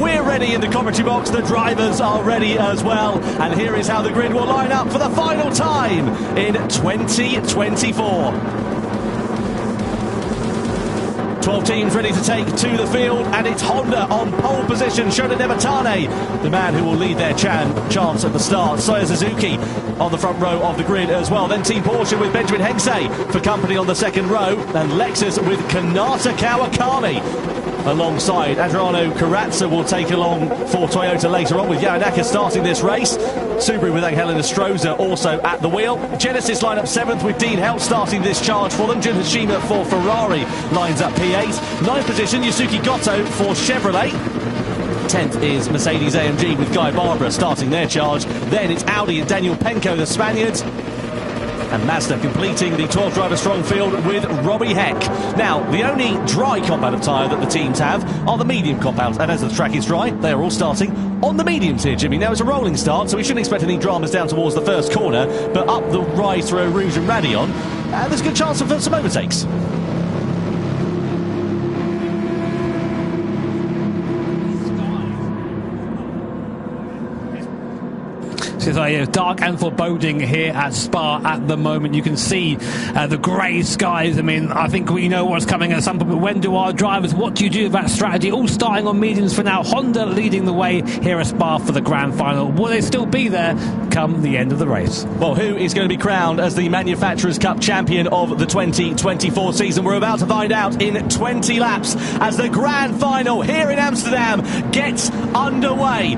We're ready in the commentary box, the drivers are ready as well, and here is how the grid will line up for the final time in 2024. 12 teams ready to take to the field, and it's Honda on pole position. Shota Nematane, the man who will lead their chance at the start. Soya Suzuki on the front row of the grid as well. Then Team Porsche with Benjamin Hengsei for company on the second row, and Lexus with Kanata Kawakami alongside. Adriano Carrazza will take along for Toyota later on, with Yamanaka starting this race. Subaru with Angelina Stroza also at the wheel. Genesis line up 7th with Dean Helt starting this charge for them. Jun Hashima for Ferrari lines up P8. 9th position, Yusuke Goto for Chevrolet. 10th is Mercedes-AMG with Guy Barbara starting their charge. Then it's Audi and Daniel Penko, the Spaniards. And Mazda completing the 12-driver strong field with Robbie Heck. Now, the only dry compound of tyre that the teams have are the medium compounds. And as the track is dry, they are all starting on the mediums here, Jimmy. Now, it's a rolling start, so we shouldn't expect any dramas down towards the first corner. But up the rise through Eau Rouge and Raidillon, there's a good chance for some overtakes. It's dark and foreboding here at Spa at the moment. You can see the grey skies. I mean, I think we know what's coming at some point, but when do our drivers, what do you do with that strategy? All starting on mediums for now. Honda leading the way here at Spa for the Grand Final. Will they still be there come the end of the race? Well, who is going to be crowned as the Manufacturers' Cup champion of the 2024 season? We're about to find out in 20 laps as the Grand Final here in Amsterdam gets underway.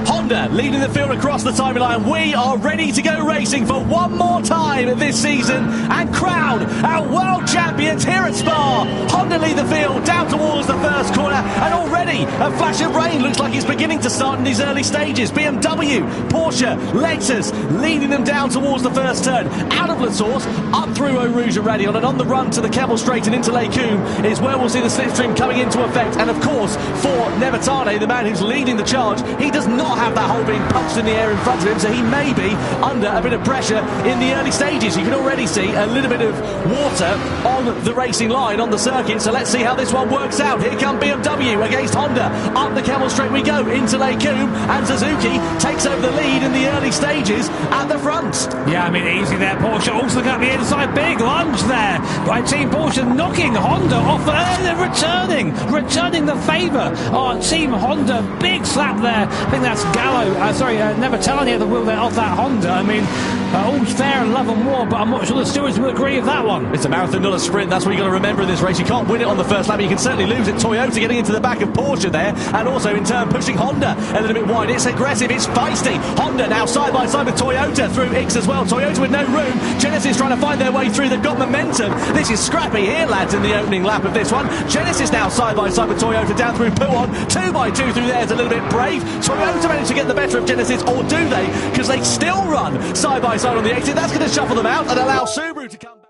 Honda leading the field across the timeline. We are ready to go racing for one more time this season and crown our world champions here at Spa. Honda lead the field down towards the first corner, and already a flash of rain looks like it's beginning to start in these early stages. BMW, Porsche, Lexus leading them down towards the first turn. Out of La Source, up through Eau Rouge and Raidillon, and on the run to the Kemmel Straight and into Les Combes is where we'll see the slipstream coming into effect. And of course, for Nevertane, the man who's leading the charge, he does not have that hole being punched in the air in front of him, so he may be under a bit of pressure in the early stages. You can already see a little bit of water on the racing line on the circuit, so let's see how this one works out. Here come BMW against Honda. Up the Kemmel Straight we go into Les Combes, and Suzuki takes over the lead in the early stages at the front. Yeah, I mean, easy there. Porsche also looking at the inside. Big lunge there by Team Porsche, knocking Honda off. Returning the favour. Team Honda, big slap there. I think that's Nevertane at the wheel there of that Honda. I mean, all's fair in love and war, but I'm not sure the stewards will agree with that one. It's a marathon, not a sprint. That's what you've got to remember in this race. You can't win it on the first lap, you can certainly lose it. Toyota getting into the back of Porsche there, and also in turn pushing Honda a little bit wide. It's aggressive, it's feisty. Honda now side by side with Toyota through X as well. Toyota with no room. Genesis trying to find their way through. They've got momentum. This is scrappy here, lads, in the opening lap of this one. Genesis now side by side with Toyota down through Pouon. 2x2 through there is a little bit brave. Toyota managed to get the better of Genesis, or do they? Because they still run side by side on the exit. That's going to shuffle them out and allow Subaru to come.